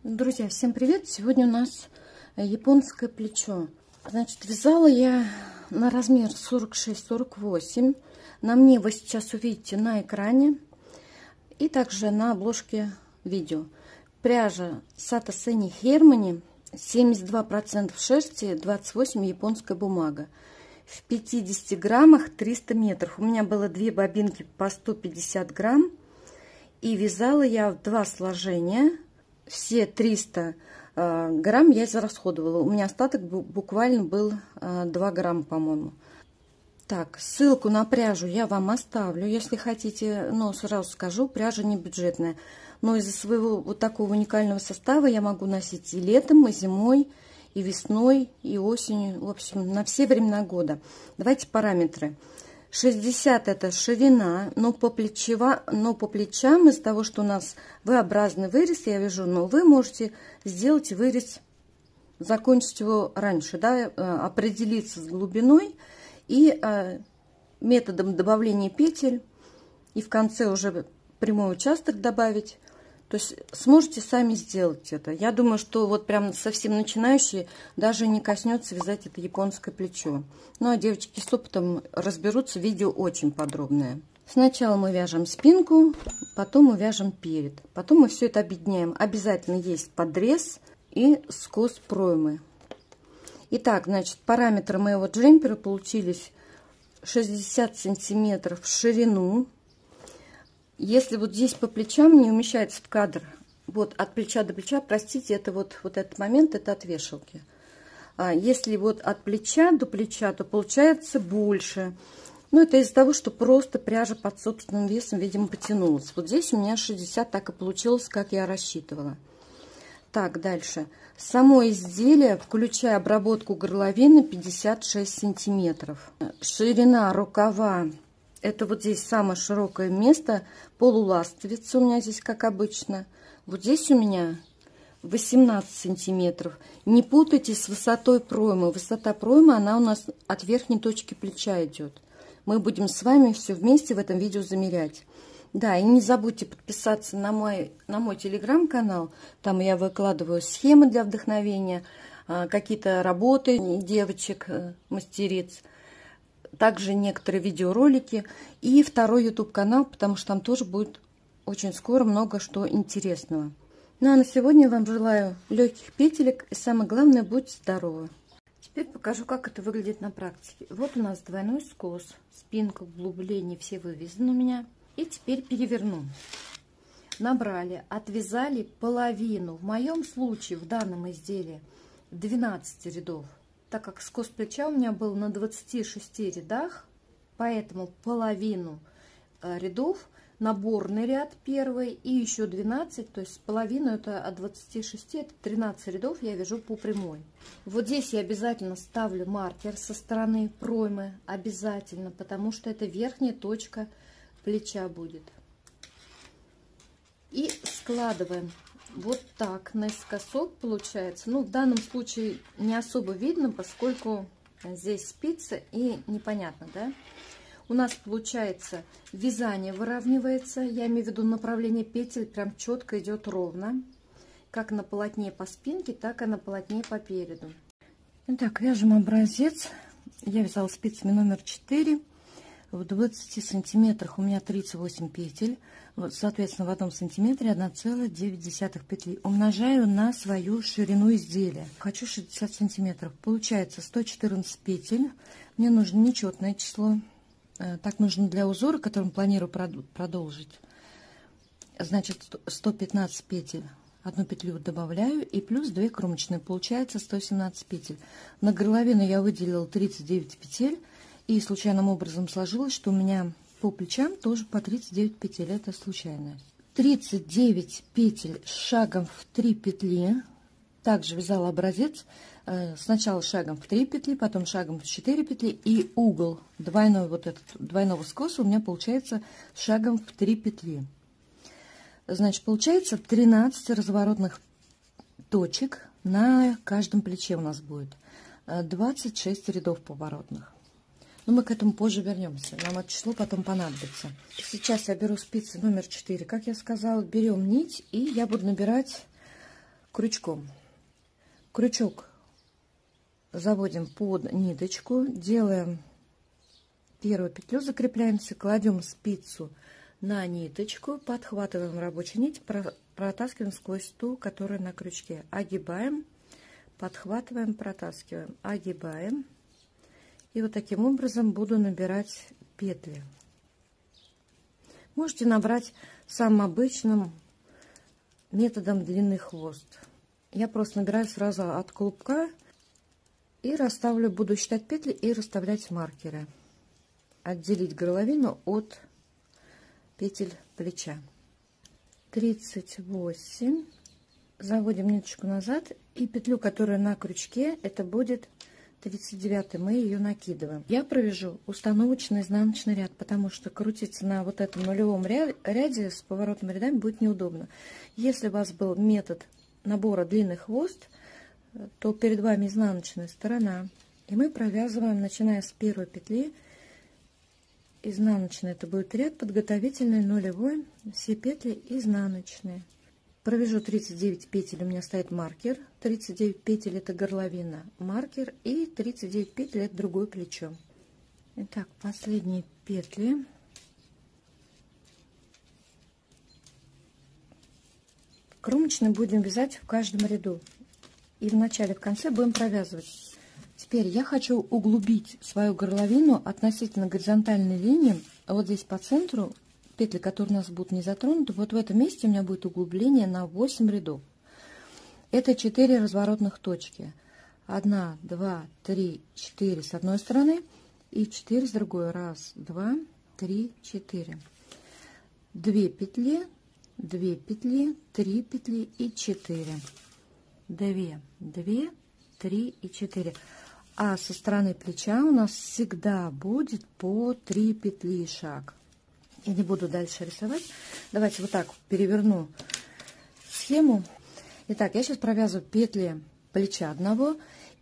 Друзья, всем привет! Сегодня у нас японское плечо. Значит, вязала я на размер 46-48. На мне вы сейчас увидите на экране и также на обложке видео. Пряжа Сато Сени Хермани, 72% шерсти, 28% японская бумага. В 50 граммах 300 метров. У меня было 2 бобинки по 150 грамм. И вязала я в 2 сложения. Все 300 грамм я израсходовала. У меня остаток буквально был 2 грамма, по-моему. Так, ссылку на пряжу я вам оставлю, если хотите. Но сразу скажу, пряжа не бюджетная. Но из-за своего вот такого уникального состава я могу носить и летом, и зимой, и весной, и осенью. В общем, на все времена года. Давайте параметры. 60 это ширина, но по плечам из-за того, что у нас V-образный вырез, я вяжу, но вы можете сделать вырез, закончить его раньше, да, определиться с глубиной и методом добавления петель, и в конце уже прямой участок добавить. То есть сможете сами сделать это. Я думаю, что вот прям совсем начинающие даже не коснется вязать это японское плечо. Ну а девочки с опытом разберутся, видео очень подробное. Сначала мы вяжем спинку, потом мы вяжем перед. Потом мы все это объединяем. Обязательно есть подрез и скос проймы. Итак, значит, параметры моего джемпера получились 60 сантиметров в ширину. Если вот здесь по плечам не умещается в кадр, вот от плеча до плеча, простите, это вот этот момент, это от вешалки. А если вот от плеча до плеча, то получается больше. Ну, это из-за того, что просто пряжа под собственным весом, видимо, потянулась. Вот здесь у меня 60 так и получилось, как я рассчитывала. Так, дальше. Само изделие, включая обработку горловины, 56 сантиметров. Ширина рукава. Это вот здесь самое широкое место, полуластовица у меня здесь, как обычно. Вот здесь у меня 18 сантиметров. Не путайте с высотой проймы. Высота проймы, она у нас от верхней точки плеча идет. Мы будем с вами все вместе в этом видео замерять. Да, и не забудьте подписаться на мой телеграм-канал. Там я выкладываю схемы для вдохновения, какие-то работы девочек, мастериц. Также некоторые видеоролики и второй YouTube канал, потому что там тоже будет очень скоро много что интересного. Ну а на сегодня я вам желаю легких петелек и самое главное, будьте здоровы. Теперь покажу, как это выглядит на практике. Вот у нас двойной скос, спинка, углубление все вывязаны у меня. И теперь переверну. Набрали, отвязали половину. В моем случае, в данном изделии, 12 рядов. Так как скос плеча у меня был на 26 рядах, поэтому половину рядов, наборный ряд первый и еще 12, то есть половину это от 26, это 13 рядов я вяжу по прямой. Вот здесь я обязательно ставлю маркер со стороны проймы, обязательно, потому что это верхняя точка плеча будет. И складываем. Вот так наискосок получается. Ну, в данном случае не особо видно, поскольку здесь спицы и непонятно, да? У нас получается вязание выравнивается. Я имею в виду направление петель прям четко идет ровно. Как на полотне по спинке, так и на полотне по переду. Итак, вяжем образец. Я вязала спицами номер 4. В 20 сантиметрах у меня 38 петель. Вот, соответственно, в 1 сантиметре 1,9 петли. Умножаю на свою ширину изделия. Хочу 60 сантиметров. Получается 114 петель. Мне нужно нечетное число. Так нужно для узора, которым планирую продолжить. Значит, 115 петель. Одну петлю добавляю и плюс 2 кромочные. Получается 117 петель. На горловину я выделила 39 петель. И случайным образом сложилось, что у меня по плечам тоже по 39 петель. Это случайно. 39 петель с шагом в 3 петли. Также вязала образец. Сначала шагом в 3 петли, потом шагом в 4 петли. И угол двойного скоса у меня получается шагом в 3 петли. Значит, получается 13 разворотных точек на каждом плече у нас будет. 26 рядов поворотных. Но мы к этому позже вернемся. Нам это число потом понадобится. Сейчас я беру спицы номер 4. Как я сказала, берем нить, и я буду набирать крючком. Крючок заводим под ниточку, делаем первую петлю, закрепляемся, кладем спицу на ниточку, подхватываем рабочую нить, протаскиваем сквозь ту, которая на крючке. Огибаем, подхватываем, протаскиваем, огибаем. И вот таким образом буду набирать петли. Можете набрать самым обычным методом длинный хвост. Я просто набираю сразу от клубка и расставлю, буду считать петли и расставлять маркеры. Отделить горловину от петель плеча. 38. Заводим ниточку назад, и петлю, которая на крючке, это будет 39, мы ее накидываем. Я провяжу установочный изнаночный ряд, потому что крутиться на вот этом нулевом ряде с поворотными рядами будет неудобно. Если у вас был метод набора длинный хвост, то перед вами изнаночная сторона, и мы провязываем, начиная с первой петли, изнаночный, это будет ряд подготовительный, нулевой, все петли изнаночные. Провяжу 39 петель, у меня стоит маркер, 39 петель это горловина, маркер, и 39 петель это другое плечо. Итак, последние петли. Кромочные будем вязать в каждом ряду, и в начале, в конце будем провязывать. Теперь я хочу углубить свою горловину относительно горизонтальной линии, вот здесь по центру. Петли, которые у нас будут не затронуты, вот в этом месте у меня будет углубление на 8 рядов. Это 4 разворотных точки. 1, 2, 3, 4 с одной стороны и 4 с другой. 1, 2, 3, 4. 2 петли, 2 петли, 3 петли и 4. 2, 2, 3 и 4. А со стороны плеча у нас всегда будет по 3 петли и шаг. Я не буду дальше рисовать. Давайте вот так переверну схему. Итак, я сейчас провязываю петли плеча одного.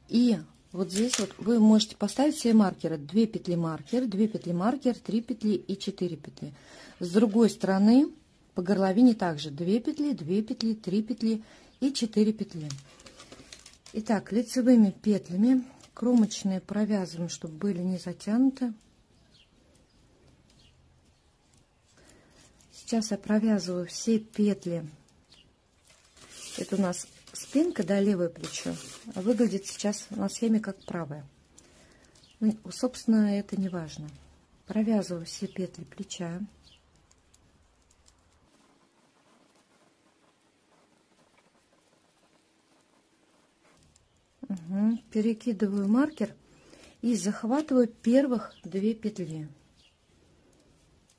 И вот здесь вот вы можете поставить все маркеры. 2 петли маркер, 2 петли маркер, 3 петли и 4 петли. С другой стороны по горловине также 2 петли, 2 петли, 3 петли и 4 петли. Итак, лицевыми петлями кромочные провязываем, чтобы были не затянуты. Сейчас я провязываю все петли. Это у нас спинка, да, левое плечо. А выглядит сейчас на схеме как правое. Ну, собственно, это не важно. Провязываю все петли плеча. Угу. Перекидываю маркер и захватываю первых 2 петли.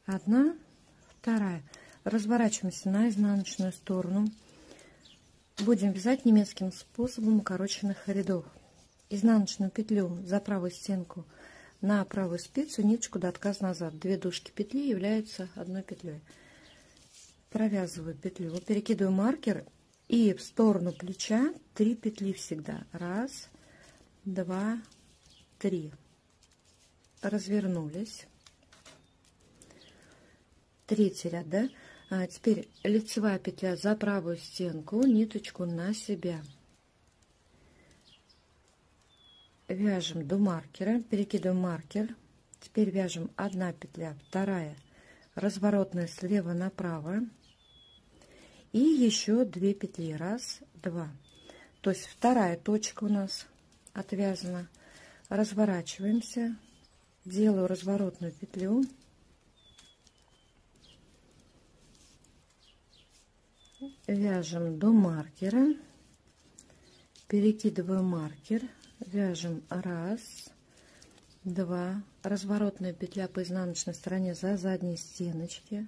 1, 2. Разворачиваемся на изнаночную сторону. Будем вязать немецким способом укороченных рядов. Изнаночную петлю за правую стенку на правую спицу, ниточку до отказа назад. 2 дужки петли являются одной петлей. Провязываю петлю, перекидываю маркер и в сторону плеча 3 петли всегда. 1, 2, 3. Развернулись. Третий ряд, да? Теперь лицевая петля за правую стенку, ниточку на себя. Вяжем до маркера, перекидываем маркер. Теперь вяжем 1 петля, 2 разворотная слева направо. И еще 2 петли. 1, 2. То есть 2 точка у нас отвязана. Разворачиваемся. Делаю разворотную петлю. Вяжем до маркера, перекидываю маркер, вяжем 1, 2, разворотная петля по изнаночной стороне за задней стеночки.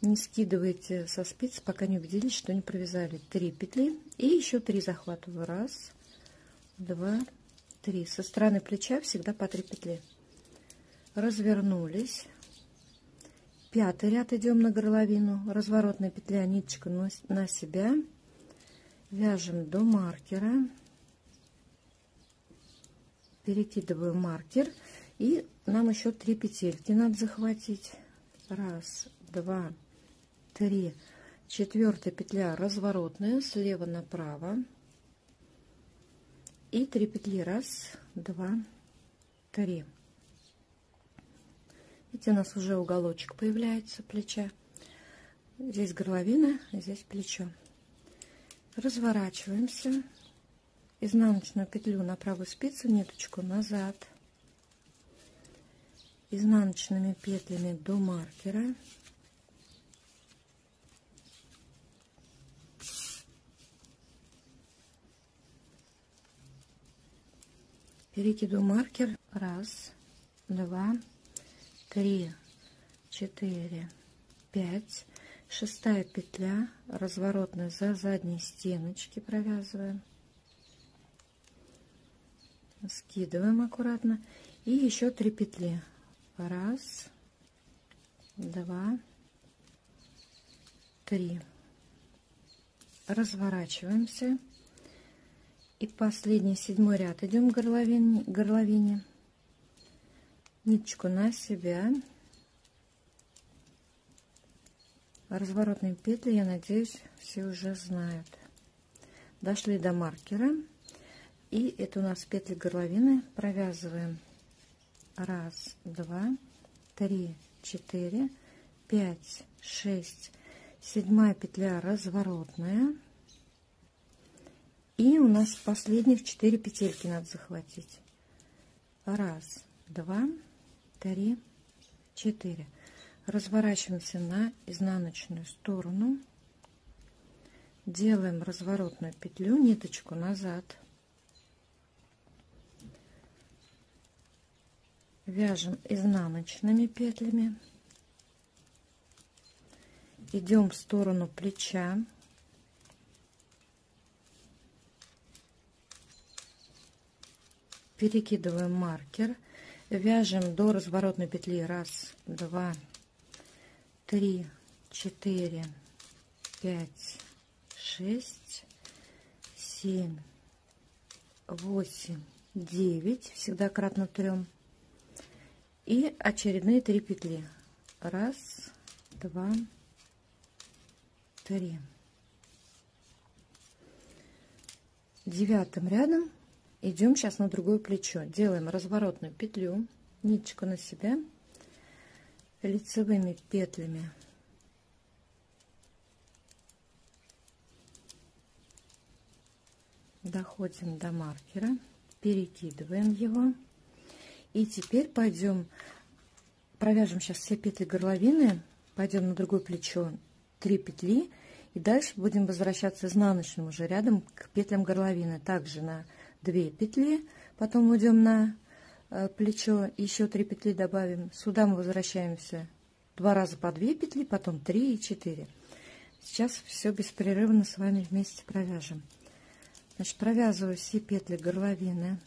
Не скидывайте со спиц, пока не убедились, что не провязали. 3 петли и еще 3 захватываю. 1, 2, 3. Со стороны плеча всегда по 3 петли. Развернулись. 5-й ряд идем на горловину. Разворотная петля, ниточка на себя. Вяжем до маркера. Перекидываю маркер. И нам еще 3 петельки надо захватить. 1, 2, 3. 4 петля разворотная слева направо и 3 петли. 1, 2, 3. Видите, у нас уже уголочек появляется плеча. Здесь горловина, здесь плечо. Разворачиваемся. Изнаночную петлю на правую спицу, ниточку назад. Изнаночными петлями до маркера. Перекидываю маркер. 1, 2, 3, 4, 5. 6 петля разворотная за задние стеночки провязываем. Скидываем аккуратно. И еще 3 петли. 1, 2, 3. Разворачиваемся. И последний 7 ряд идем к горловине. Ниточку на себя. Разворотные петли, я надеюсь, все уже знают. Дошли до маркера. И это у нас петли горловины. Провязываем 1, 2, 3, 4, 5, 6. 7 петля разворотная. И у нас последних 4 петельки надо захватить. 1, 2, 3, 4. Разворачиваемся на изнаночную сторону. Делаем разворотную петлю, ниточку назад. Вяжем изнаночными петлями. Идем в сторону плеча. Перекидываем маркер. Вяжем до разворотной петли. 1, 2, 3, 4, 5, 6, 7, 8, 9. Всегда кратно 3. И очередные 3 петли. 1, 2, 3. 9 рядом идем сейчас на другое плечо. Делаем разворотную петлю, ниточку на себя, лицевыми петлями доходим до маркера, перекидываем его. И теперь пойдем, провяжем сейчас все петли горловины, пойдем на другое плечо 3 петли, и дальше будем возвращаться изнаночным уже рядом к петлям горловины. Также на 2 петли, потом уйдем на плечо, еще 3 петли добавим. Сюда мы возвращаемся 2 раза по 2 петли, потом 3 и 4. Сейчас все беспрерывно с вами вместе провяжем. Значит, провязываю все петли горловины.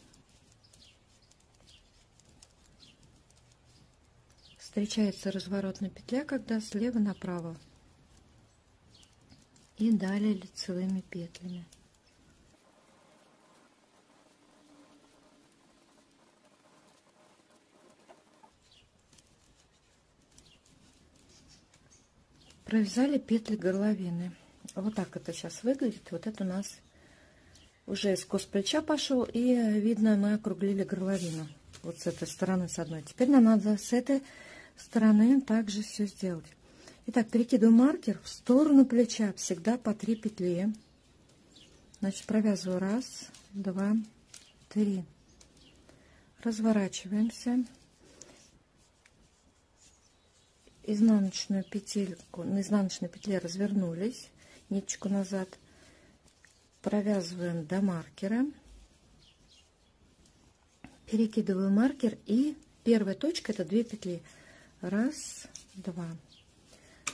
Встречается разворотная петля, когда слева направо. И далее лицевыми петлями. Провязали петли горловины. Вот так это сейчас выглядит. Вот это у нас уже скос плеча пошел, и видно, мы округлили горловину. Вот с этой стороны, с одной. Теперь нам надо с этой стороны также все сделать. Итак, перекидываю маркер в сторону плеча. Всегда по 3 петли. Значит, провязываю 1, 2, 3. Разворачиваемся. Изнаночную петельку, на изнаночной петле развернулись, ниточку назад, провязываем до маркера, перекидываю маркер, и первая точка — это 2 петли. 1, 2.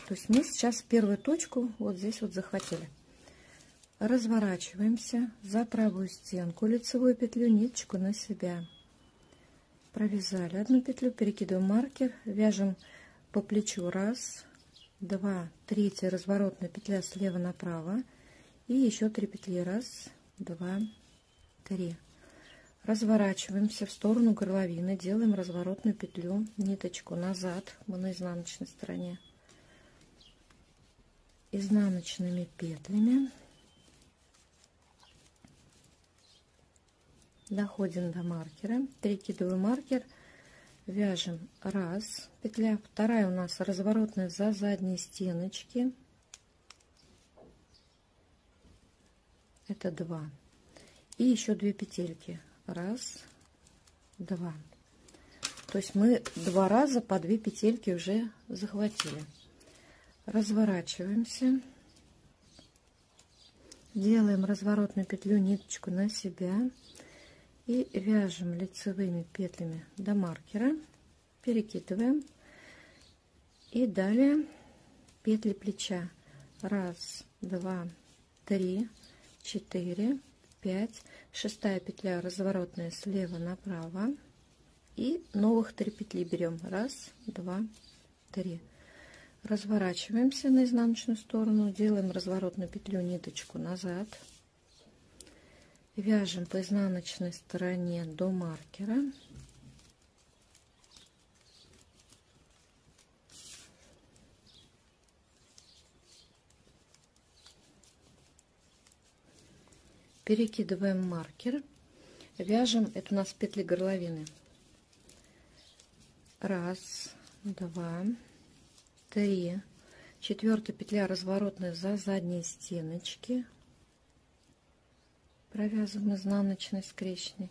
То есть мы сейчас первую точку вот здесь вот захватили. Разворачиваемся за правую стенку, лицевую петлю, ниточку на себя. Провязали 1 петлю, перекидываем маркер, вяжем по плечу 1, 2, 3, разворотная петля слева направо, и еще 3 петли. 1, 2, 3. Разворачиваемся в сторону горловины, делаем разворотную петлю, ниточку назад, мы на изнаночной стороне. изнаночными петлями доходим до маркера, перекидываю маркер, вяжем 1 петля, 2 у нас разворотная за задние стеночки, это 2, и еще 2 петельки, 1, 2. То есть мы 2 раза по 2 петельки уже захватили. Разворачиваемся, делаем разворотную петлю, ниточку на себя и вяжем лицевыми петлями до маркера, перекидываем и далее петли плеча 1, 2, 3, 4, 5, 6 петля разворотная слева направо и новых 3 петли берем 1, 2, 3. Разворачиваемся на изнаночную сторону, делаем разворотную петлю, ниточку назад, вяжем по изнаночной стороне до маркера, перекидываем маркер, вяжем, это у нас петли горловины, 1, 2, 3, 4 петля разворотная за задние стеночки, провязываем изнаночной скрещенной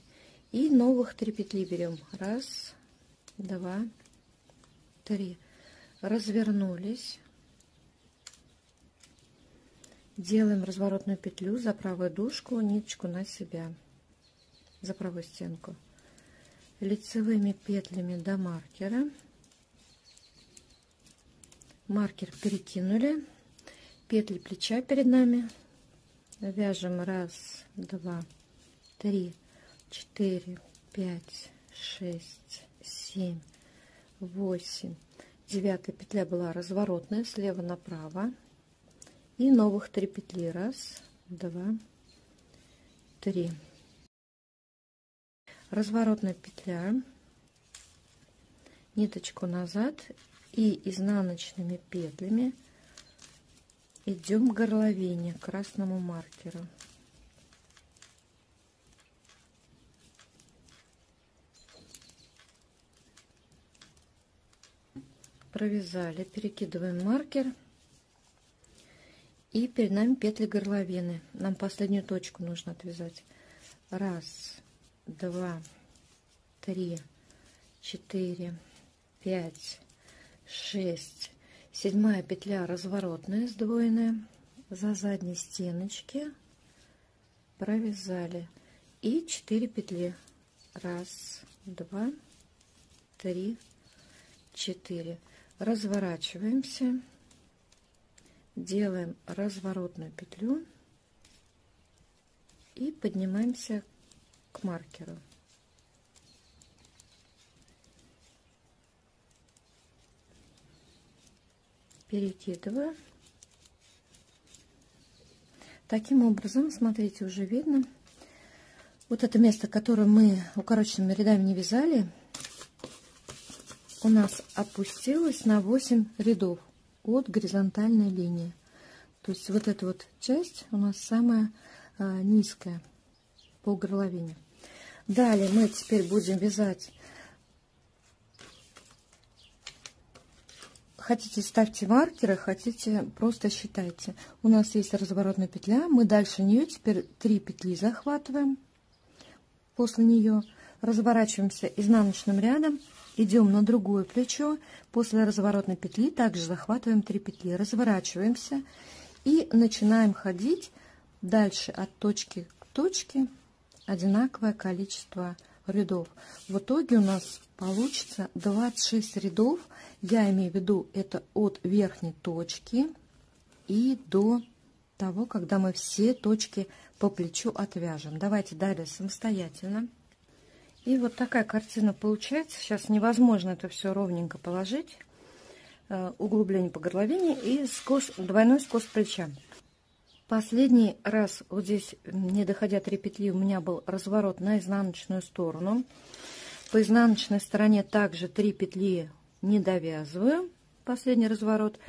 и новых 3 петли берем 1, 2, 3, развернулись, делаем разворотную петлю за правую дужку, ниточку на себя, за правую стенку, лицевыми петлями до маркера, маркер перекинули, петли плеча перед нами, вяжем 1, 2, 3, 4, 5, 6, 7, 8, 9 петля была разворотная слева направо и новых 3 петли 1, 2, 3, разворотная петля, ниточку назад и изнаночными петлями идем к горловине, к красному маркеру. Провязали, перекидываем маркер и перед нами петли горловины. Нам последнюю точку нужно отвязать. 1, 2, 3, 4, 5, 6, 7 петля разворотная сдвоенная за задние стеночки, провязали и 4 петли 1, 2, 3, 4, разворачиваемся, делаем разворотную петлю и поднимаемся к маркеру. Перекидываю. Таким образом, смотрите, уже видно, вот это место, которое мы укороченными рядами не вязали, у нас опустилось на 8 рядов от горизонтальной линии. То есть вот эта вот часть у нас самая низкая по горловине. Далее мы теперь будем вязать. Хотите, ставьте маркеры, хотите, просто считайте. У нас есть разворотная петля, мы дальше нее теперь 3 петли захватываем. После нее разворачиваемся изнаночным рядом, идем на другое плечо. После разворотной петли также захватываем 3 петли, разворачиваемся и начинаем ходить дальше от точки к точке одинаковое количество рядов. В итоге у нас получится 26 рядов. Я имею в виду это от верхней точки и до того, когда мы все точки по плечу отвяжем. Давайте далее самостоятельно. И вот такая картина получается. Сейчас невозможно это все ровненько положить. Углубление по горловине и двойной скос плеча. Последний раз вот здесь, не доходя 3 петли, у меня был разворот на изнаночную сторону. По изнаночной стороне также 3 петли не довязываю, последний разворот.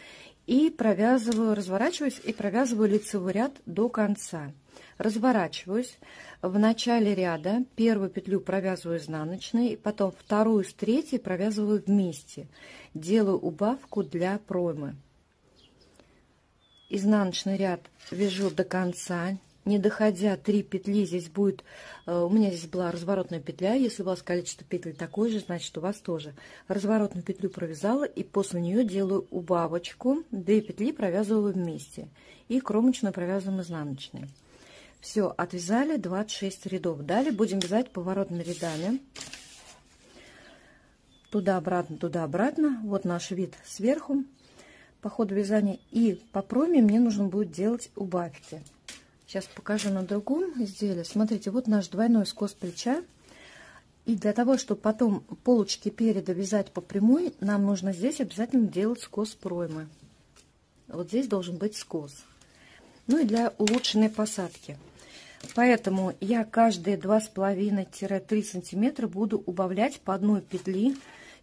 И провязываю, разворачиваюсь и провязываю лицевой ряд до конца. Разворачиваюсь. В начале ряда первую петлю провязываю изнаночной, потом вторую с третьей провязываю вместе. Делаю убавку для проймы. Изнаночный ряд вяжу до конца, не доходя 3 петли. Здесь будет, у меня здесь была разворотная петля, если у вас количество петель такое же, значит у вас тоже. Разворотную петлю провязала и после нее делаю убавочку, 2 петли провязываю вместе и кромочную провязываем изнаночной. Все, отвязали 26 рядов. Далее будем вязать поворотными рядами. Туда-обратно. Вот наш вид сверху по ходу вязания. И по пройме мне нужно будет делать убавки. Сейчас покажу на другом изделии. Смотрите, вот наш двойной скос плеча. И для того, чтобы потом полочки переда вязать по прямой, нам нужно здесь обязательно делать скос проймы. Вот здесь должен быть скос. Ну и для улучшенной посадки. Поэтому я каждые 2,5-3 сантиметра буду убавлять по одной петли.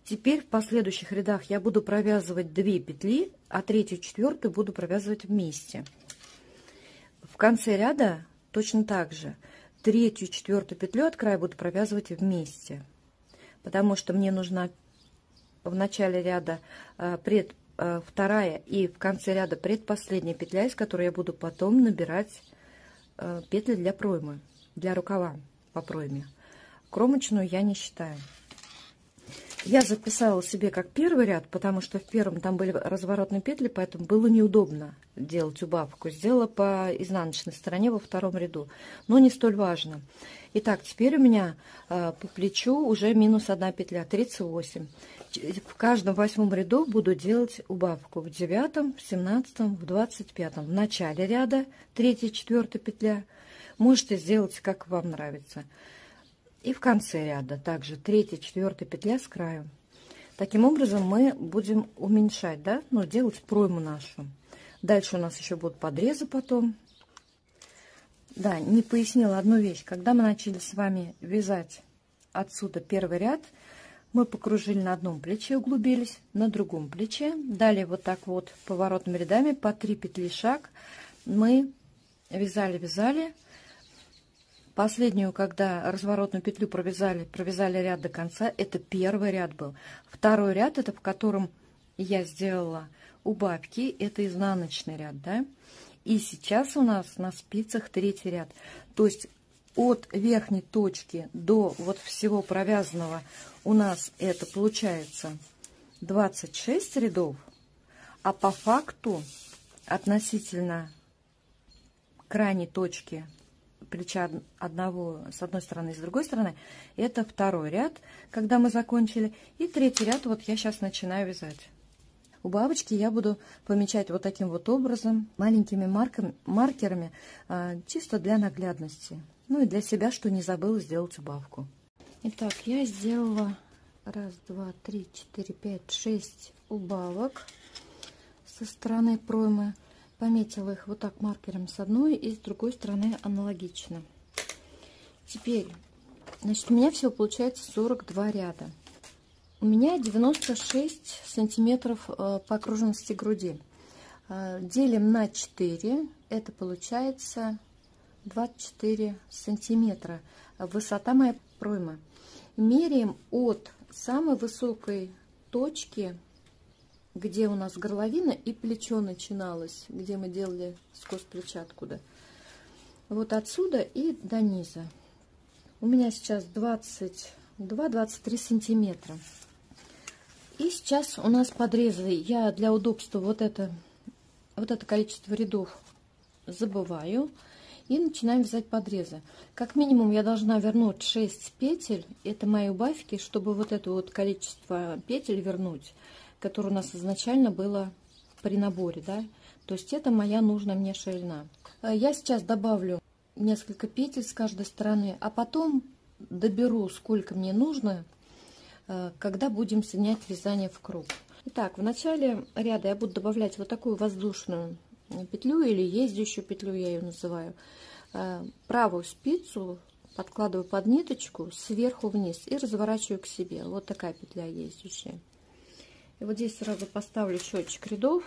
Теперь в последующих рядах я буду провязывать 2 петли, а 3-ю и 4-ю буду провязывать вместе. В конце ряда точно так же 3-ю и 4-ю петлю от края буду провязывать вместе, потому что мне нужна в начале ряда вторая и в конце ряда предпоследняя петля, из которой я буду потом набирать петли для проймы, для рукава по пройме. Кромочную я не считаю. Я записала себе как первый ряд, потому что в первом там были разворотные петли, поэтому было неудобно делать убавку. Сделала по изнаночной стороне во втором ряду, но не столь важно. Итак, теперь у меня по плечу уже минус 1 петля, 38. В каждом 8 ряду буду делать убавку в 9, в 17, в 25. В начале ряда 3-я, 4-я петля. Можете сделать, как вам нравится. И в конце ряда также 3-я, 4-я петля с краю. Таким образом мы будем уменьшать, да, ну, делать пройму нашу. Дальше у нас еще будут подрезы потом. Да, не пояснила одну вещь. Когда мы начали с вами вязать отсюда первый ряд, мы покружили на одном плече, углубились, на другом плече. Далее вот так вот поворотными рядами по 3 петли шаг мы вязали. Последнюю, когда разворотную петлю провязали ряд до конца, это первый ряд был. Второй ряд, это в котором я сделала убавки, это изнаночный ряд, да. И сейчас у нас на спицах 3-й ряд. То есть от верхней точки до вот всего провязанного у нас это получается 26 рядов, а по факту относительно крайней точки плеча одного с одной стороны и с другой стороны, это второй ряд, когда мы закончили, и 3-й ряд вот я сейчас начинаю вязать. Убавочки я буду помечать вот таким вот образом, маленькими маркерами, чисто для наглядности, ну и для себя, что не забыла сделать убавку. Итак, я сделала 1, 2, 3, 4, 5, 6 убавок со стороны проймы. Пометила их вот так маркером с одной и с другой стороны аналогично. Теперь, значит, у меня всего получается 42 ряда. У меня 96 сантиметров по окружности груди. Делим на 4, это получается 24 сантиметра. Высота моей проймы. Меряем от самой высокой точки, где у нас горловина и плечо начиналось, где мы делали скос плеча откуда. Вот отсюда и до низа. У меня сейчас 22-23 сантиметра. И сейчас у нас подрезы. Я для удобства вот это количество рядов забываю. И начинаем вязать подрезы. Как минимум я должна вернуть 6 петель. Это мои убавки, чтобы вот это вот количество петель вернуть, которое у нас изначально было при наборе, да. То есть это моя нужная мне ширина. Я сейчас добавлю несколько петель с каждой стороны, а потом доберу, сколько мне нужно, когда будем соединять вязание в круг. Итак, в начале ряда я буду добавлять вот такую воздушную петлю или ездящую петлю, я ее называю. Правую спицу подкладываю под ниточку сверху вниз и разворачиваю к себе. Вот такая петля ездящая. И вот здесь сразу поставлю счетчик рядов.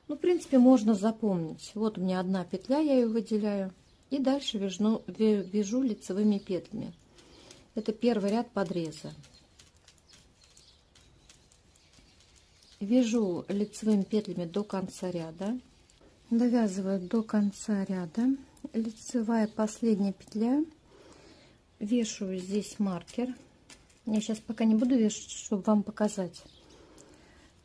Ну, в принципе, можно запомнить. Вот у меня одна петля, я ее выделяю. И дальше вяжу лицевыми петлями. Это первый ряд подреза. Вяжу лицевыми петлями до конца ряда. Довязываю до конца ряда. Лицевая последняя петля. Вешаю здесь маркер. Я сейчас пока не буду вешать, чтобы вам показать.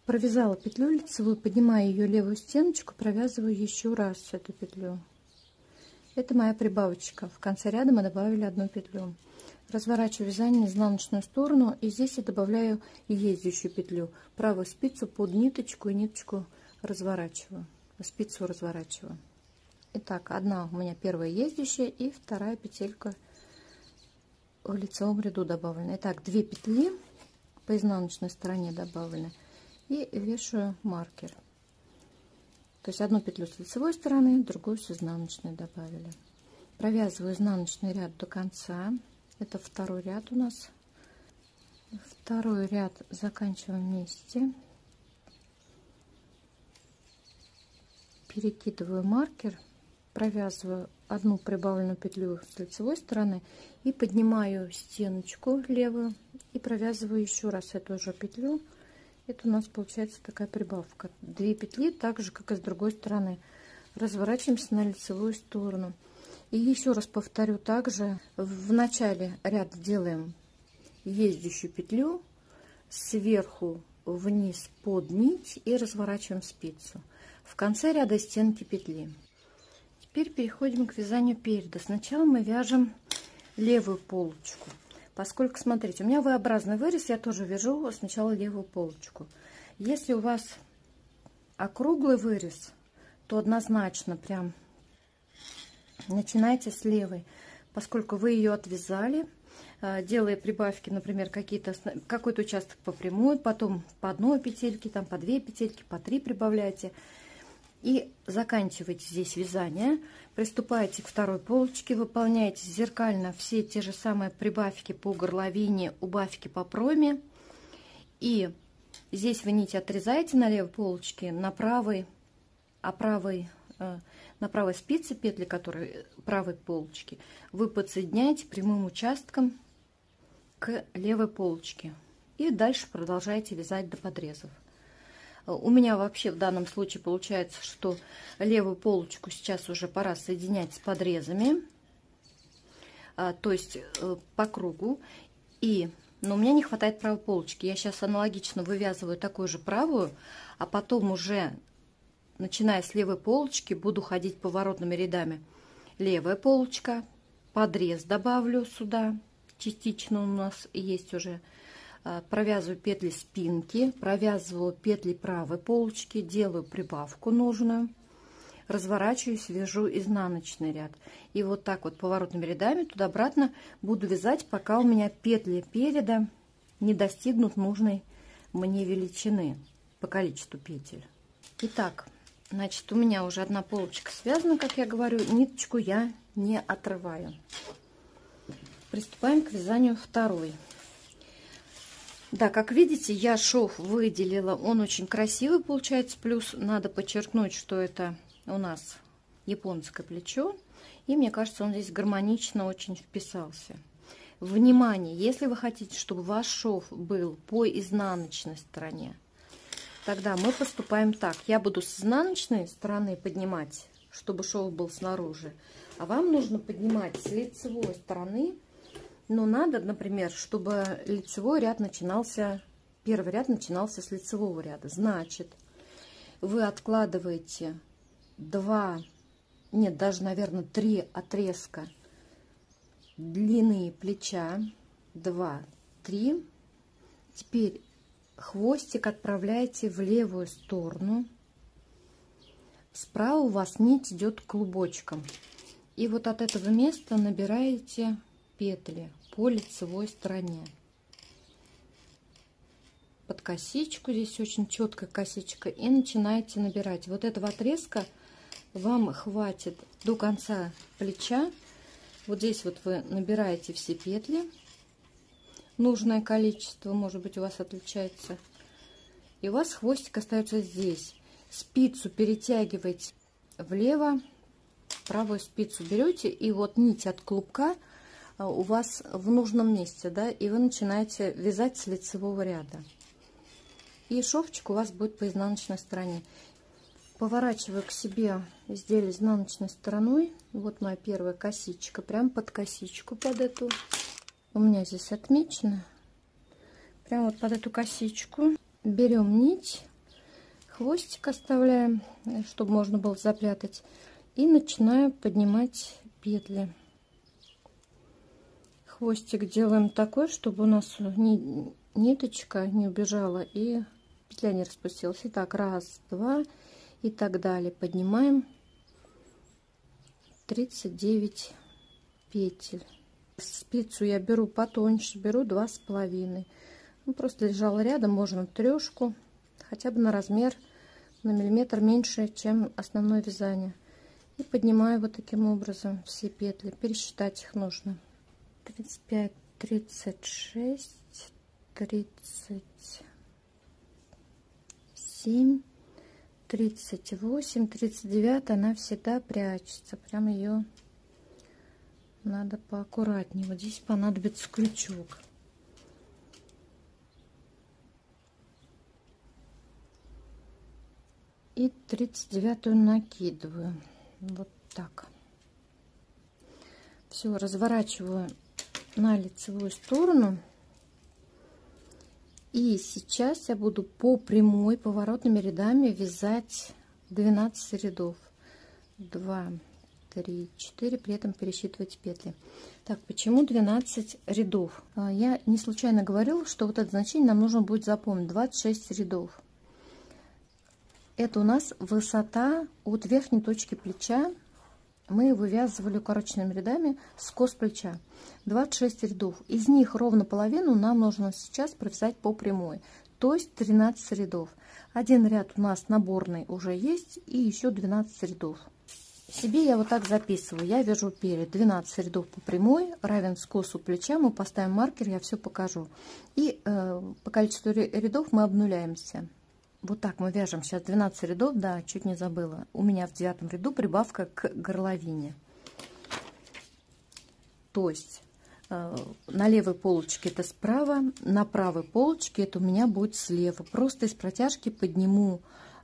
Провязала петлю лицевую, поднимаю ее левую стеночку, провязываю еще раз эту петлю. Это моя прибавочка. В конце ряда мы добавили одну петлю. Разворачиваю вязание на изнаночную сторону, и здесь я добавляю ездящую петлю. Правую спицу под ниточку и ниточку разворачиваю. Спицу разворачиваю. Итак, одна у меня первая ездящая и вторая петелька в лицевом ряду добавлена. Итак, 2 петли по изнаночной стороне добавлены. И вешаю маркер. То есть одну петлю с лицевой стороны, другую с изнаночной добавили. Провязываю изнаночный ряд до конца. Это второй ряд у нас. Второй ряд заканчиваем вместе. Перекидываю маркер, провязываю одну прибавленную петлю с лицевой стороны и поднимаю стеночку левую и провязываю еще раз эту же петлю. Это у нас получается такая прибавка. 2 петли, так же как и с другой стороны. Разворачиваемся на лицевую сторону. И еще раз повторю, также в начале ряда делаем ездящую петлю, сверху вниз под нить и разворачиваем спицу. В конце ряда стенки петли. Теперь переходим к вязанию переда. Сначала мы вяжем левую полочку. Поскольку, смотрите, у меня V-образный вырез, я тоже вяжу сначала левую полочку. Если у вас округлый вырез, то однозначно прям начинайте с левой, поскольку вы ее отвязали, делая прибавки, например, какой-то участок по прямой, потом по одной петельке, там по 2 петельки, по 3 прибавляйте. И заканчиваете здесь вязание, приступаете к второй полочке, выполняете зеркально все те же самые прибавки по горловине, убавки по пройме. И здесь вы нить отрезаете на левой полочке, на правой спице петли, которые правой полочки, вы подсоединяете прямым участком к левой полочке. И дальше продолжаете вязать до подрезов. У меня вообще в данном случае получается, что левую полочку сейчас уже пора соединять с подрезами, то есть по кругу. Но у меня не хватает правой полочки. Я сейчас аналогично вывязываю такую же правую, а потом уже, начиная с левой полочки, буду ходить поворотными рядами. Левая полочка, подрез добавлю сюда, частично у нас есть уже. Провязываю петли спинки, провязываю петли правой полочки, делаю прибавку нужную, разворачиваюсь, вяжу изнаночный ряд. И вот так вот поворотными рядами туда-обратно буду вязать, пока у меня петли переда не достигнут нужной мне величины по количеству петель. Итак, значит, у меня уже одна полочка связана, как я говорю, ниточку я не отрываю. Приступаем к вязанию второй. Да, как видите, я шов выделила, он очень красивый получается, плюс надо подчеркнуть, что это у нас японское плечо, и мне кажется, он здесь гармонично очень вписался. Внимание, если вы хотите, чтобы ваш шов был по изнаночной стороне, тогда мы поступаем так. Я буду с изнаночной стороны поднимать, чтобы шов был снаружи, а вам нужно поднимать с лицевой стороны. Но надо, например, чтобы лицевой ряд начинался, первый ряд начинался с лицевого ряда. Значит, вы откладываете 3 отрезка длины плеча. 2, 3. Теперь хвостик отправляете в левую сторону. Справа у вас нить идет клубочком. И вот от этого места набираете петли по лицевой стороне. Под косичку, здесь очень четкая косичка, и начинаете набирать. Вот этого отрезка вам хватит до конца плеча. Вот здесь вот вы набираете все петли, нужное количество, может быть, у вас отличается, и у вас хвостик остается здесь. Спицу перетягиваете влево, правую спицу берете, и вот нить от клубка у вас в нужном месте, да, и вы начинаете вязать с лицевого ряда. И шовчик у вас будет по изнаночной стороне. Поворачиваю к себе изделие изнаночной стороной. Вот моя первая косичка, прям под косичку, под эту. У меня здесь отмечено. Прям вот под эту косичку. Берем нить, хвостик оставляем, чтобы можно было запрятать. И начинаю поднимать петли. Хвостик делаем такой, чтобы у нас ниточка не убежала и петля не распустилась. Итак, раз, два и так далее. Поднимаем 39 петель. Спицу я беру потоньше, беру 2,5. Ну, просто лежала рядом, можно трешку, хотя бы на размер, на миллиметр меньше, чем основное вязание. И поднимаю вот таким образом все петли. Пересчитать их нужно. 35, 36, 37, 38, 39. Она всегда прячется. Прям ее надо поаккуратнее. Вот здесь понадобится крючок. И 39-ю накидываю. Вот так. Все, разворачиваю на лицевую сторону. И сейчас я буду по прямой поворотными рядами вязать 12 рядов. 2, 3, 4, при этом пересчитывать петли. Так, почему 12 рядов? Я не случайно говорила, что вот это значение нам нужно будет запомнить. 26 рядов. Это у нас высота от верхней точки плеча. Мы вывязывали укороченными рядами скос плеча. 26 рядов. Из них ровно половину нам нужно сейчас провязать по прямой. То есть 13 рядов. Один ряд у нас наборный уже есть. И еще 12 рядов. Себе я вот так записываю. Я вяжу перед 12 рядов по прямой равен скосу плеча. Мы поставим маркер, я все покажу. И по количеству рядов мы обнуляемся. Вот так мы вяжем сейчас 12 рядов. Да, чуть не забыла. У меня в 9 ряду прибавка к горловине. То есть на левой полочке это справа, на правой полочке это у меня будет слева. Просто из протяжки подниму,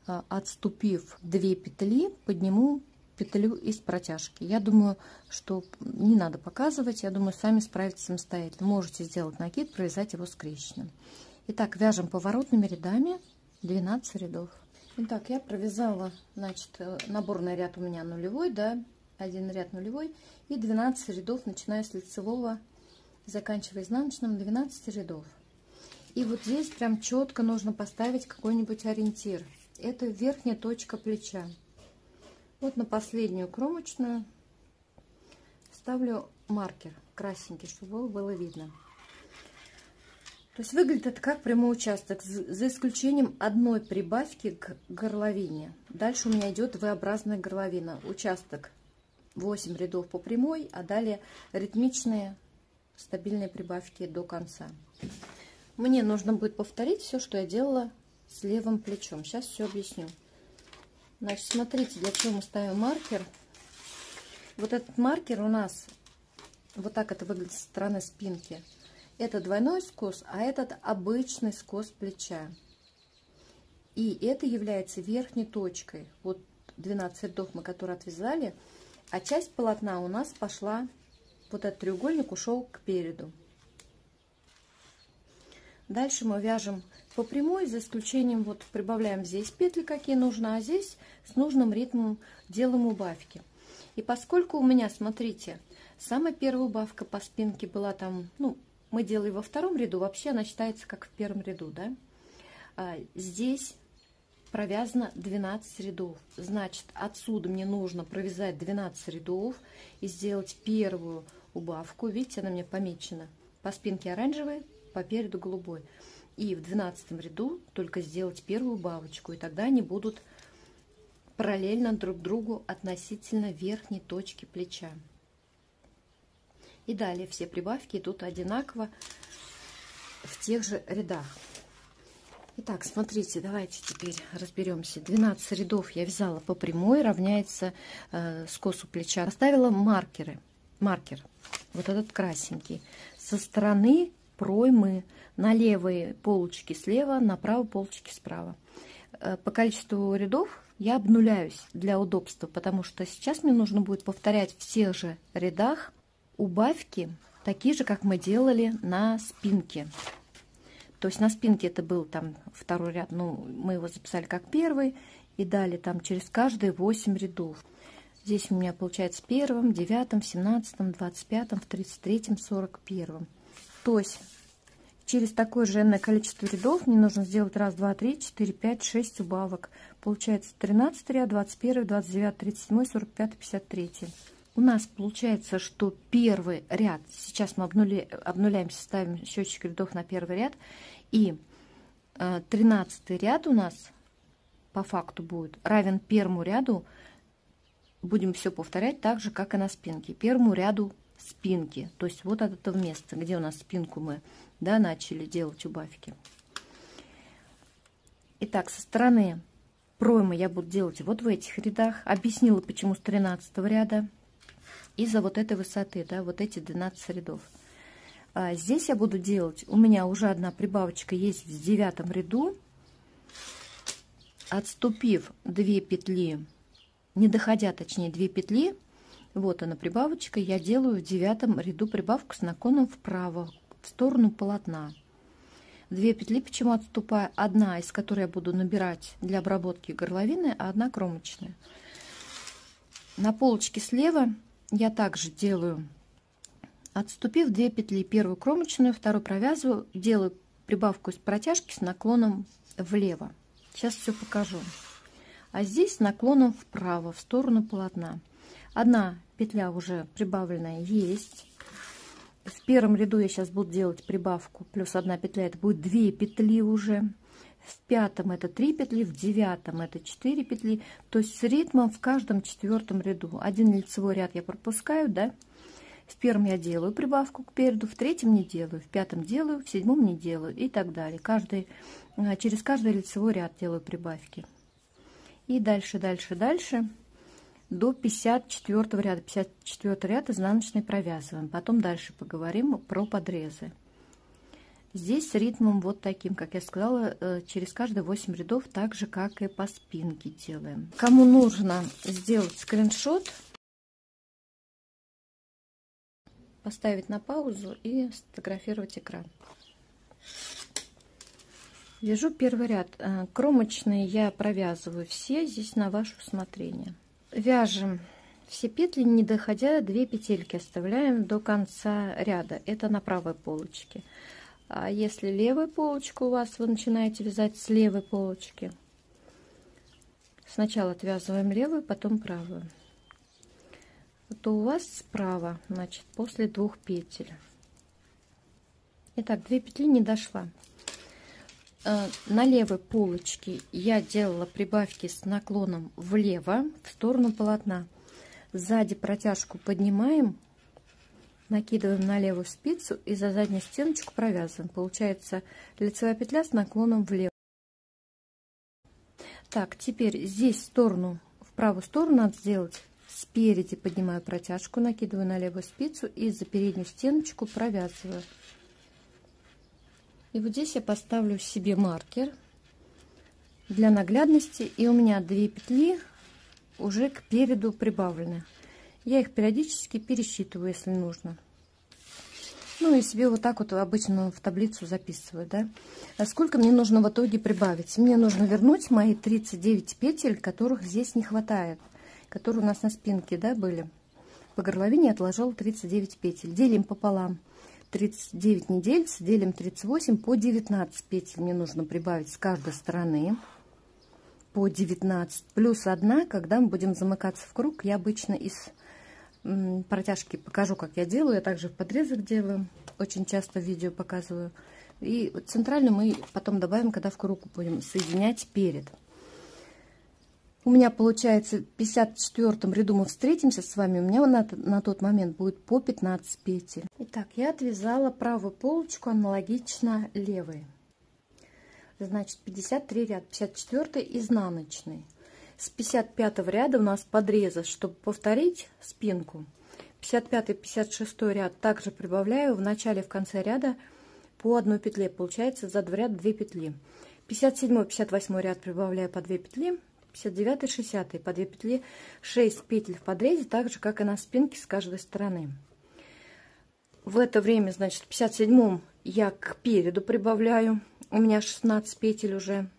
отступив 2 петли, подниму петлю из протяжки. Я думаю, что не надо показывать. Я думаю, сами справитесь самостоятельно. Можете сделать накид, провязать его скрещенным. Итак, вяжем поворотными рядами 12 рядов. Итак, я провязала, значит, наборный ряд у меня нулевой, да, один ряд нулевой, и 12 рядов, начиная с лицевого, заканчивая изнаночным, 12 рядов. И вот здесь прям четко нужно поставить какой-нибудь ориентир. Это верхняя точка плеча. Вот на последнюю кромочную ставлю маркер красненький, чтобы было видно. То есть выглядит это как прямой участок, за исключением одной прибавки к горловине. Дальше у меня идет V-образная горловина. Участок 8 рядов по прямой, а далее ритмичные стабильные прибавки до конца. Мне нужно будет повторить все, что я делала с левым плечом. Сейчас все объясню. Значит, смотрите, для чего мы ставим маркер. Вот этот маркер у нас, вот так это выглядит со стороны спинки. Это двойной скос, а этот обычный скос плеча. И это является верхней точкой. Вот 12 рядов мы, которые отвязали, а часть полотна у нас пошла, вот этот треугольник ушел к переду. Дальше мы вяжем по прямой, за исключением, вот прибавляем здесь петли, какие нужно, а здесь с нужным ритмом делаем убавки. И поскольку у меня, смотрите, самая первая убавка по спинке была там, ну, мы делали во втором ряду, вообще она считается как в первом ряду, да? Здесь провязано 12 рядов. Значит, отсюда мне нужно провязать 12 рядов и сделать первую убавку. Видите, она мне помечена. По спинке оранжевый, по переду голубой. И в 12 ряду только сделать первую убавочку. И тогда они будут параллельно друг другу относительно верхней точки плеча. И далее все прибавки идут одинаково в тех же рядах. Итак, смотрите, давайте теперь разберемся. 12 рядов я вязала по прямой, равняется скосу плеча. Поставила маркер, вот этот красненький, со стороны проймы на левые полочки слева, на правые полочки справа. По количеству рядов я обнуляюсь для удобства, потому что сейчас мне нужно будет повторять в тех же рядах убавки, такие же, как мы делали на спинке. То есть на спинке это был там второй ряд, ну, мы его записали как первый, и далее там через каждые 8 рядов. Здесь у меня получается в первом, 9, 17, 25, в 33, 41. То есть через такое же энное количество рядов мне нужно сделать 1, 2, 3, 4, 5, 6 убавок. Получается 13 ряд, 21, 29, 37, 45, 53. У нас получается, что первый ряд, сейчас мы обнуляемся, ставим счетчик рядов на первый ряд, и 13 ряд у нас по факту будет равен первому ряду, будем все повторять так же, как и на спинке, первому ряду спинки, то есть вот от этого места, где у нас спинку мы, да, начали делать убавки. Итак, со стороны проймы я буду делать вот в этих рядах, объяснила, почему с 13 ряда. Из-за вот этой высоты, да, вот эти 12 рядов. Здесь я буду делать, у меня уже одна прибавочка есть в 9 ряду. Отступив 2 петли, не доходя, точнее, 2 петли, вот она прибавочка, я делаю в 9 ряду прибавку с наклоном вправо, в сторону полотна. 2 петли, почему отступаю? Одна, из которой я буду набирать для обработки горловины, а одна кромочная. На полочке слева я также делаю, отступив 2 петли, первую кромочную, вторую провязываю, делаю прибавку из протяжки с наклоном влево. Сейчас все покажу. А здесь с наклоном вправо, в сторону полотна. Одна петля уже прибавленная есть. В первом ряду я сейчас буду делать прибавку плюс 1 петля, это будет 2 петли уже. В 5 это 3 петли, в 9 это 4 петли, то есть с ритмом в каждом 4 ряду. Один лицевой ряд я пропускаю, да. В первом я делаю прибавку кпереду, в 3 не делаю, в 5 делаю, в 7 не делаю и так далее. Через каждый лицевой ряд делаю прибавки. И дальше до 54 ряда. 54 ряд изнаночной провязываем. Потом дальше поговорим про подрезы. Здесь с ритмом вот таким, как я сказала, через каждые 8 рядов, так же, как и по спинке делаем. Кому нужно сделать скриншот, поставить на паузу и сфотографировать экран. Вяжу первый ряд. Кромочные я провязываю все, здесь на ваше усмотрение. Вяжем все петли, не доходя 2 петельки, оставляем до конца ряда. Это на правой полочке. А если левая полочка у вас, вы начинаете вязать с левой полочки. Сначала отвязываем левую, потом правую. То у вас справа, значит, после 2 петель. Итак, 2 петли не дошла. На левой полочке я делала прибавки с наклоном влево, в сторону полотна. Сзади протяжку поднимаем, накидываем на левую спицу и за заднюю стеночку провязываем. Получается лицевая петля с наклоном влево. Так, теперь здесь в правую сторону надо сделать. Спереди поднимаю протяжку, накидываю на левую спицу и за переднюю стеночку провязываю. И вот здесь я поставлю себе маркер для наглядности. И у меня 2 петли уже кпереду прибавлены. Я их периодически пересчитываю, если нужно. Ну и себе вот так вот обычно в таблицу записываю, да. А сколько мне нужно в итоге прибавить? Мне нужно вернуть мои 39 петель, которых здесь не хватает, которые у нас на спинке, да, были. По горловине я отложила 39 петель. Делим пополам. 39 не делится, делим 38, по 19 петель мне нужно прибавить с каждой стороны. По 19 плюс 1, когда мы будем замыкаться в круг, я обычно из протяжки покажу, как я делаю. Я также в подрезах делаю, очень часто в видео показываю. И центральную мы потом добавим, когда в круг будем соединять перед. У меня получается в 54 ряду мы встретимся с вами. У меня на тот момент будет по 15 петель. Итак, я отвязала правую полочку аналогично левой. Значит, 53 ряд, 54 изнаночный. С 55 ряда у нас подреза, чтобы повторить спинку. 55-56 ряд также прибавляю в начале и в конце ряда по одной петле. Получается за 2 ряда 2 петли. 57-58 ряд прибавляю по 2 петли. 59-60 по 2 петли. 6 петель в подрезе, так же как и на спинке с каждой стороны. В это время, значит, в 57-м я к переду прибавляю. У меня 16 петель уже.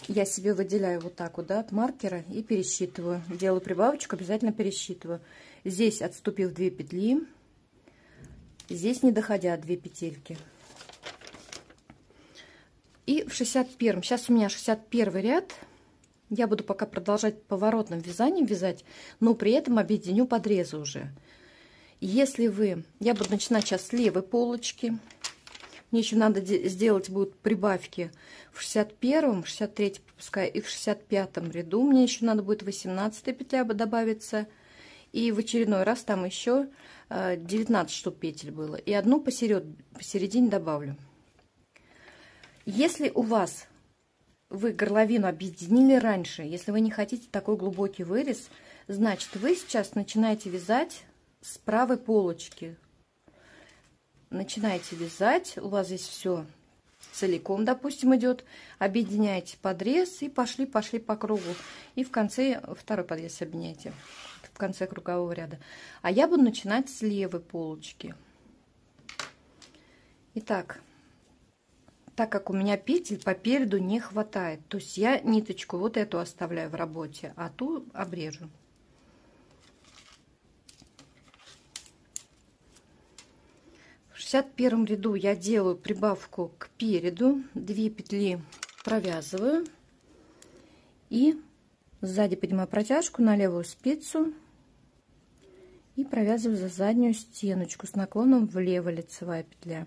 Я себе выделяю вот так вот, да, от маркера и пересчитываю. Делаю прибавочку, обязательно пересчитываю. Здесь отступив 2 петли. Здесь не доходя 2 петельки. И в 61-м, сейчас у меня 61 ряд. Я буду пока продолжать поворотным вязанием вязать, но при этом объединю подрезы уже. Если вы, я буду начинать сейчас с левой полочки. Мне еще надо сделать будут прибавки в 61-м, 63-й пропускаю, и в 65-м ряду. Мне еще надо будет 18-я петля добавиться. И в очередной раз там еще 19 штук петель было. И одну посередине добавлю. Если у вас, вы горловину объединили раньше, если вы не хотите такой глубокий вырез, значит вы сейчас начинаете вязать с правой полочки. Начинаете вязать, у вас здесь все целиком, допустим, идет, объединяете подрез и пошли по кругу. И в конце второй подрез объединяйте, в конце кругового ряда. А я буду начинать с левой полочки. Итак, так как у меня петель по переду не хватает, то есть я ниточку вот эту оставляю в работе, а ту обрежу. В 61 ряду я делаю прибавку к переду, 2 петли провязываю и сзади поднимаю протяжку на левую спицу и провязываю за заднюю стеночку с наклоном влево лицевая петля.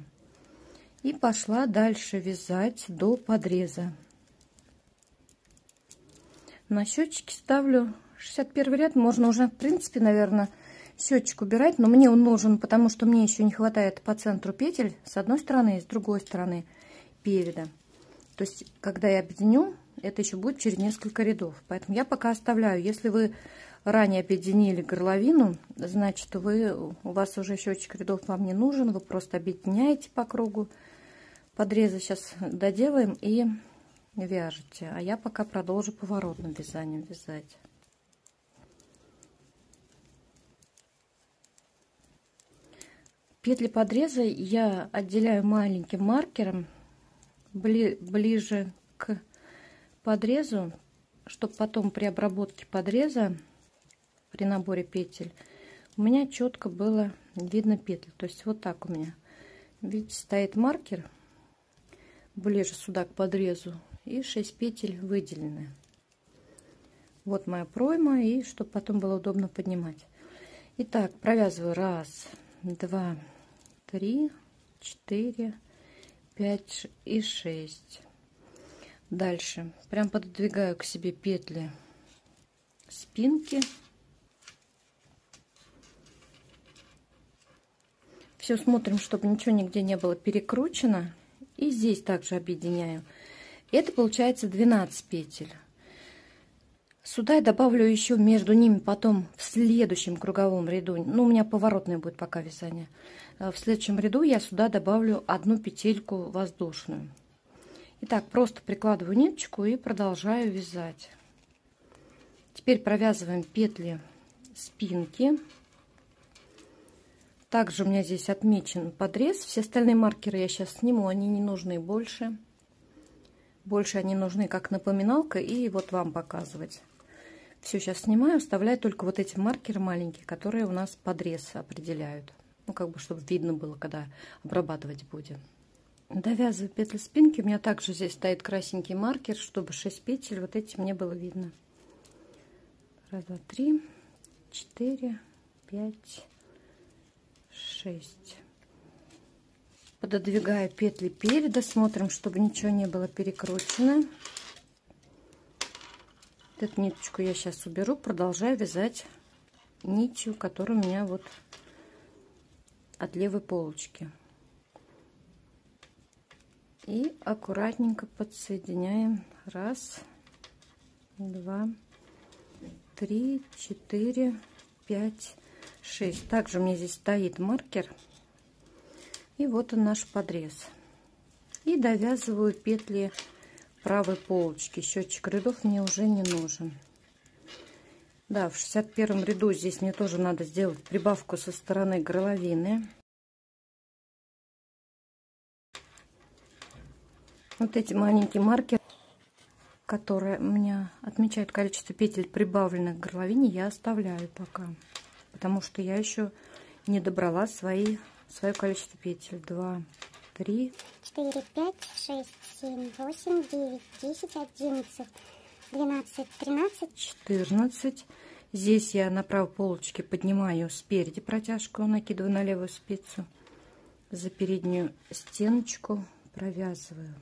И пошла дальше вязать до подреза. На счетчике ставлю 61 ряд. Можно уже, в принципе, наверное, счетчик убирать. Но мне он нужен, потому что мне еще не хватает по центру петель с одной стороны и с другой стороны переда. То есть, когда я объединю, это еще будет через несколько рядов. Поэтому я пока оставляю. Если вы ранее объединили горловину, значит, у вас уже счетчик рядов вам не нужен. Вы просто объединяете по кругу. Подрезы сейчас доделаем и вяжете. А я пока продолжу поворотным вязанием вязать. Петли подреза я отделяю маленьким маркером ближе к подрезу, чтобы потом при обработке подреза, при наборе петель, у меня четко было видно петли. То есть вот так у меня, видите, стоит маркер ближе сюда к подрезу и 6 петель выделены. Вот моя пройма, и чтобы потом было удобно поднимать. Итак, провязываю 1, 2, 3, 4, 5 и 6. Дальше прям пододвигаю к себе петли спинки. Все смотрим, чтобы ничего нигде не было перекручено. И здесь также объединяю. Это получается 12 петель. Сюда я добавлю еще между ними потом в следующем круговом ряду. Ну, у меня поворотное будет пока вязание. В следующем ряду я сюда добавлю одну петельку воздушную. Итак, просто прикладываю ниточку и продолжаю вязать. Теперь провязываем петли спинки. Также у меня здесь отмечен подрез. Все остальные маркеры я сейчас сниму, они не нужны больше. Больше они нужны как напоминалка и вот вам показывать. Все сейчас снимаю, оставляю только вот эти маркеры маленькие, которые у нас подрез определяют. Ну, как бы, чтобы видно было, когда обрабатывать будем. Довязываю петли спинки. У меня также здесь стоит красненький маркер, чтобы 6 петель вот эти мне было видно. 1, 2, 3, 4, 5, 6. Пододвигаю петли переда, смотрим, чтобы ничего не было перекручено. Эту ниточку я сейчас уберу, продолжаю вязать нитью, которая у меня вот от левой полочки. И аккуратненько подсоединяем. 1, 2, 3, 4, 5, 6. Также у меня здесь стоит маркер. И вот он, наш подрез. И довязываю петли правой полочки. Счетчик рядов мне уже не нужен. Да, в 61 ряду здесь мне тоже надо сделать прибавку со стороны горловины. Вот эти маленькие маркеры, которые у меня отмечают количество петель, прибавленных к горловине, я оставляю пока. Потому что я еще не добрала свое количество петель. 2, 3, 4, 5, 6, 7, 8, 9, 10, 11, 12, 13, 14. Здесь я на правой полочке поднимаю спереди протяжку, накидываю на левую спицу, за переднюю стеночку провязываю.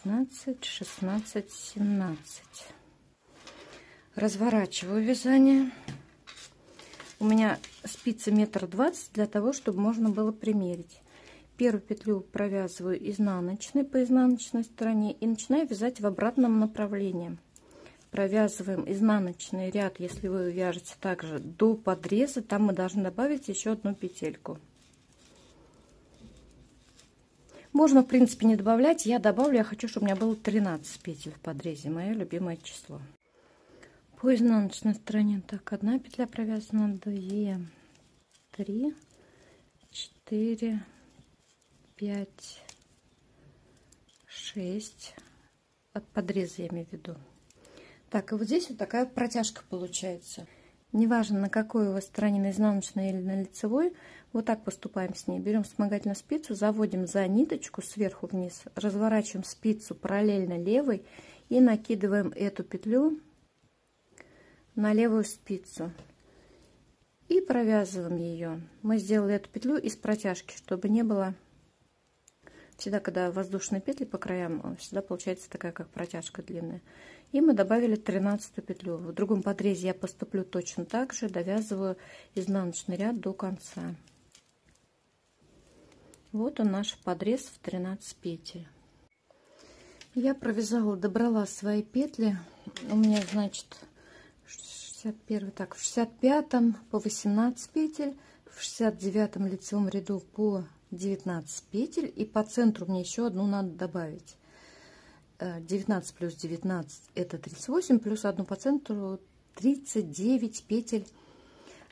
15, 16, 17. Разворачиваю вязание. У меня спицы 1,20 м для того, чтобы можно было примерить. Первую петлю провязываю изнаночной по изнаночной стороне и начинаю вязать в обратном направлении. Провязываем изнаночный ряд, если вы вяжете также до подреза, там мы должны добавить еще одну петельку. Можно, в принципе, не добавлять, я добавлю, я хочу, чтобы у меня было 13 петель в подрезе, мое любимое число. По изнаночной стороне, так, 1 петля провязана, 2, 3, 4, 5, 6, от подреза я имею в виду. Так, и вот здесь вот такая протяжка получается. Неважно, на какой у вас стороне, на изнаночной или на лицевой, вот так поступаем с ней. Берем вспомогательную спицу, заводим за ниточку сверху вниз, разворачиваем спицу параллельно левой и накидываем эту петлю на левую спицу. И провязываем ее. Мы сделали эту петлю из протяжки, чтобы не было... Всегда, когда воздушные петли по краям, всегда получается такая, как протяжка длинная. И мы добавили 13-ю петлю. В другом подрезе я поступлю точно так же, довязываю изнаночный ряд до конца. Вот он, наш подрез в 13 петель. Я провязала, добрала свои петли. У меня, значит, 61, так, в 65 по 18 петель, в 69 лицевом ряду по 19 петель, и по центру мне еще одну надо добавить. 19 плюс 19 это 38, плюс одну по центру 39 петель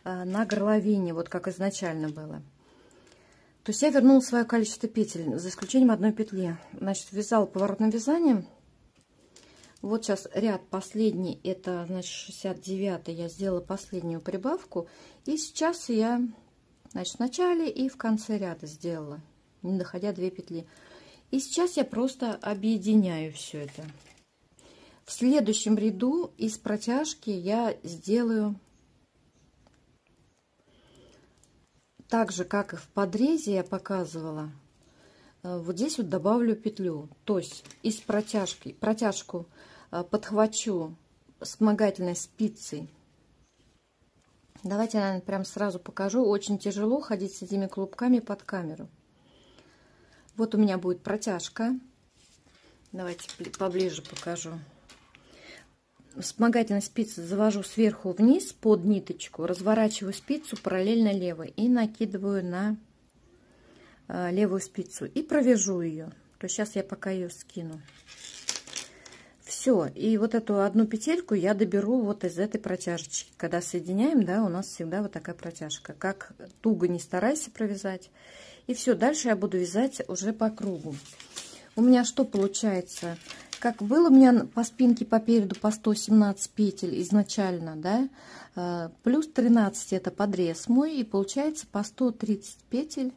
на горловине, вот как изначально было. То есть я вернула свое количество петель, за исключением одной петли. Значит, вязала поворотным вязанием. Вот сейчас ряд последний, это, значит, 69, я сделала последнюю прибавку. И сейчас я, значит, в начале и в конце ряда сделала, не доходя 2 петли. И сейчас я просто объединяю все это. В следующем ряду из протяжки я сделаю так же, как и в подрезе я показывала. Вот здесь вот добавлю петлю. То есть из протяжку подхвачу вспомогательной спицей. Давайте я, наверное, прям сразу покажу. Очень тяжело ходить с этими клубками под камеру. Вот у меня будет протяжка. Давайте поближе покажу. Вспомогательной спицей завожу сверху вниз под ниточку, разворачиваю спицу параллельно левой и накидываю на левую спицу и провяжу ее. То есть сейчас я пока ее скину. Все, и вот эту одну петельку я доберу вот из этой протяжечки. Когда соединяем, да, у нас всегда вот такая протяжка. Как туго не старайся провязать. И все, дальше я буду вязать уже по кругу. У меня что получается? Как было у меня по спинке по переду по 117 петель изначально, да, плюс 13 это подрез мой, и получается по 130 петель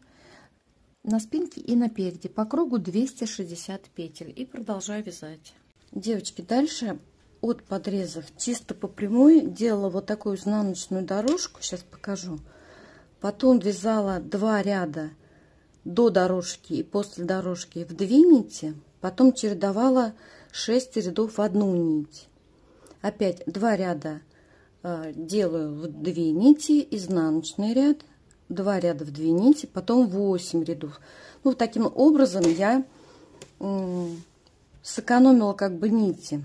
на спинке и на переде. По кругу 260 петель. И продолжаю вязать. Девочки, дальше от подрезов чисто по прямой делала вот такую изнаночную дорожку, сейчас покажу. Потом вязала 2 ряда до дорожки и после дорожки в 2 нити, потом чередовала 6 рядов в 1 нить. Опять 2 ряда делаю в 2 нити, изнаночный ряд, 2 ряда в 2 нити, потом 8 рядов. Ну, таким образом я сэкономила как бы нити.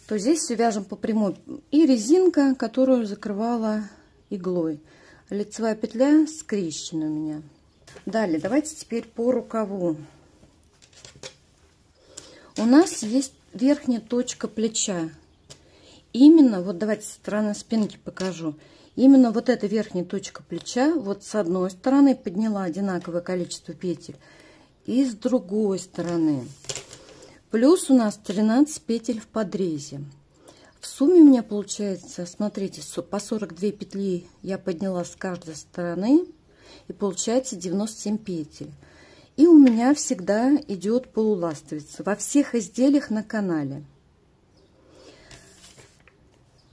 То здесь все вяжем по прямой. И резинка, которую закрывала иглой. Лицевая петля скрещена у меня. Далее, давайте теперь по рукаву. У нас есть верхняя точка плеча. Именно, вот давайте со стороны спинки покажу. Именно вот эта верхняя точка плеча, вот с одной стороны подняла одинаковое количество петель, и с другой стороны. Плюс у нас 13 петель в подрезе. В сумме у меня получается, смотрите, по 42 петли я подняла с каждой стороны, и получается 97 петель. И у меня всегда идет полуластовица во всех изделиях на канале.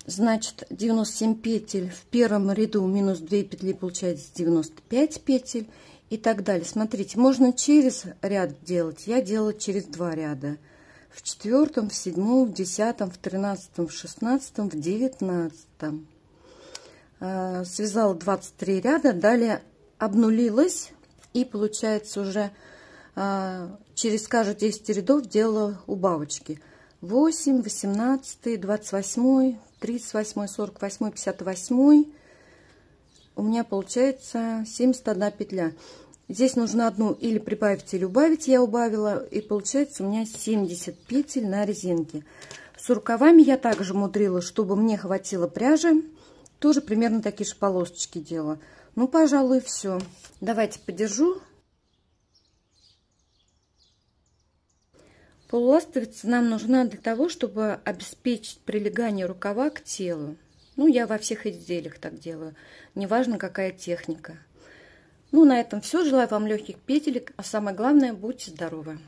Значит, 97 петель в первом ряду минус 2 петли, получается 95 петель и так далее. Смотрите, можно через ряд делать. Я делала через 2 ряда. В 4, в 7, в 10, в 13, в 16, в 19. Связала 23 ряда, далее обнулилась. И получается уже через каждые 10 рядов делала убавочки. 8, 18, 28, 38, 48, 58. У меня получается 71 петля. Здесь нужно одну или прибавить, или убавить. Я убавила. И получается у меня 70 петель на резинке. С рукавами я также мудрила, чтобы мне хватило пряжи. Тоже примерно такие же полосочки делала. Ну, пожалуй, все. Давайте подержу. Полуластовица нам нужна для того, чтобы обеспечить прилегание рукава к телу. Ну, я во всех изделиях так делаю. Неважно, какая техника. Ну, на этом все. Желаю вам легких петелек. А самое главное, будьте здоровы.